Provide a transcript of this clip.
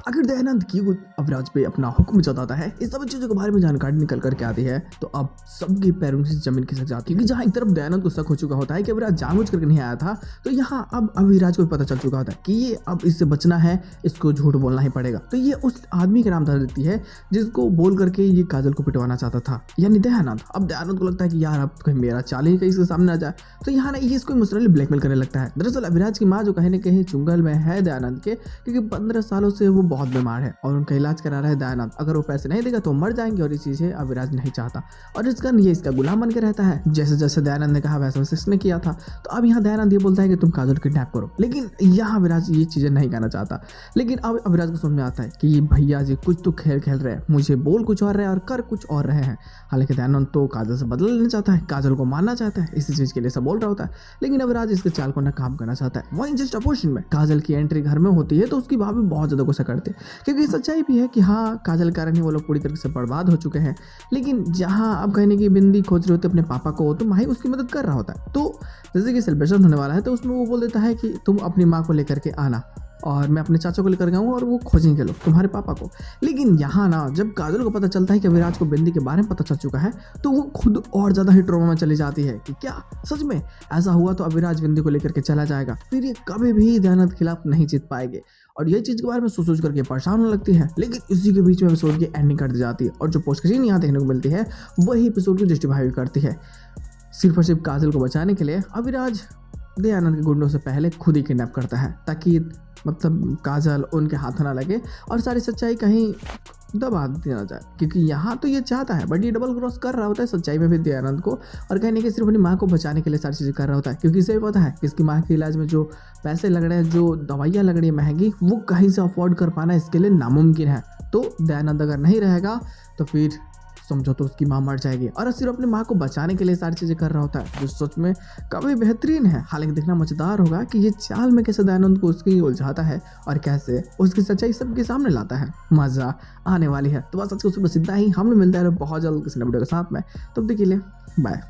आखिर दयानंद की अविराज पे अपना हुक्म जताता है। इस सब चीजों के बारे में जानकारी निकल करके आती है तो अब सबके पैरों से जमीन खिसक जाती है, क्योंकि जहां एक तरफ दयानंद को शक हो चुका होता है कि अविराज जानबूझ करके नहीं आया था, तो यहाँ अब अविराज को पता चल चुका होता है कि ये अब इससे बचना है, इसको झूठ बोलना ही पड़ेगा। तो ये उस आदमी का नाम धर देती है जिसको बोल करके ये काजल को पिटवाना चाहता था, यानी दयानंद। अब दयानंद को लगता है कि यार अब कहीं मेरा चाल ही कहीं इसके सामने आ जाए, तो यहाँ ना ये इसको इमोशनली ब्लैकमेल करने लगता है। दरअसल अविराज की माँ जो कहीं ना कहीं चुंगल में है दयानंद के, क्योंकि 15 सालों से वो बहुत बीमार है और उनका इलाज करा रहा है दयानंद। अगर वो पैसे नहीं देगा तो मर जाएंगे और ये चीजें अविराज नहीं चाहता और इस कारण ये इसका गुलाम बन के रहता है। जैसे जैसे दयानंद ने कहा वैसे वैसे इसने किया था। तो अब यहाँ दयानंद ये बोलता है कि तुम काजल किडनैप करो, लेकिन यहाँ अविराज ये चीजें नहीं कहना चाहता। लेकिन अब अविराज को समझ में आता है कि ये भैया जी कुछ तो खेल खेल रहे हैं, मुझे बोल कुछ और रहे हैं और कर कुछ और रहे हैं। हालांकि दयानंद तो काजल से बदला लेना चाहता है, काजल को मारना चाहता है, इसी चीज के लिए सब बोल रहा होता है। लेकिन अविराज इसके चाल को नाकाम करना चाहता है। वहीं जस्ट अपोजिशन में काजल की एंट्री घर में होती है तो उसकी भाभी बहुत ज्यादा गुस्सा करती है, क्योंकि सच्चाई भी है कि हाँ काजल कारण ही वो लोग पूरी तरीके से बर्बाद हो चुके हैं। लेकिन जहाँ अब कहने की बिंदी खोज रही होती है अपने पापा को, तो माही उसकी मदद कर रहा होता है। तो जैसे कि सेलिब्रेशन होने वाला है तो उसमें वो बोल देता है कि तुम अपनी माँ को लेकर के आना और मैं अपने चाचा को लेकर आऊँगा और वो खोजेंगे लोग तुम्हारे पापा को। लेकिन यहाँ ना जब काजल को पता चलता है कि अविराज को बिंदी के बारे में पता चल चुका है तो वो खुद और ज़्यादा ही ट्रॉमा में चली जाती है कि क्या सच में ऐसा हुआ, तो अविराज बिंदी को लेकर के चला जाएगा, फिर ये कभी भी दयानंद के खिलाफ नहीं जीत पाएंगे। और ये चीज़ के बारे में सोच करके परेशान होने लगती है। लेकिन इसी के बीच में एपिसोड की एंडिंग कर दी जाती है और जो पोस्ट सीन यहाँ देखने को मिलती है वही एपिसोड को जस्टिफाई भी करती है। सिर्फ और सिर्फ काजल को बचाने के लिए अविराज दयानंद के गुंडों से पहले खुद ही किडनैप करता है, ताकि मतलब काजल उनके हाथ ना लगे और सारी सच्चाई कहीं दबा देना जाए, क्योंकि यहाँ तो ये चाहता है बट ये डबल क्रॉस कर रहा होता है सच्चाई में भी दयानंद को, और कहने के सिर्फ अपनी माँ को बचाने के लिए सारी चीज़ें कर रहा होता है, क्योंकि इसे भी पता है कि इसकी माँ के इलाज में जो पैसे लग रहे हैं, जो दवाइयाँ लग रही है महंगी, वो कहीं से अफोर्ड कर पाना इसके लिए नामुमकिन है। तो दयानंद अगर नहीं रहेगा तो फिर समझो तो उसकी माँ मर जाएगी, और सिर्फ अपनी माँ को बचाने के लिए सारी चीज़ें कर रहा होता है, जो सच में काफ़ी बेहतरीन है। हालांकि देखना मजेदार होगा कि ये चाल में कैसे दयानंद को उसकी उलझाता है और कैसे उसकी सच्चाई सबके सामने लाता है। मज़ा आने वाली है। तो बस आज को सुबह सीधा ही हम लोग मिलते हैं बहुत जल्द किसी वीडियो के साथ में। तब तक के लिए बाय।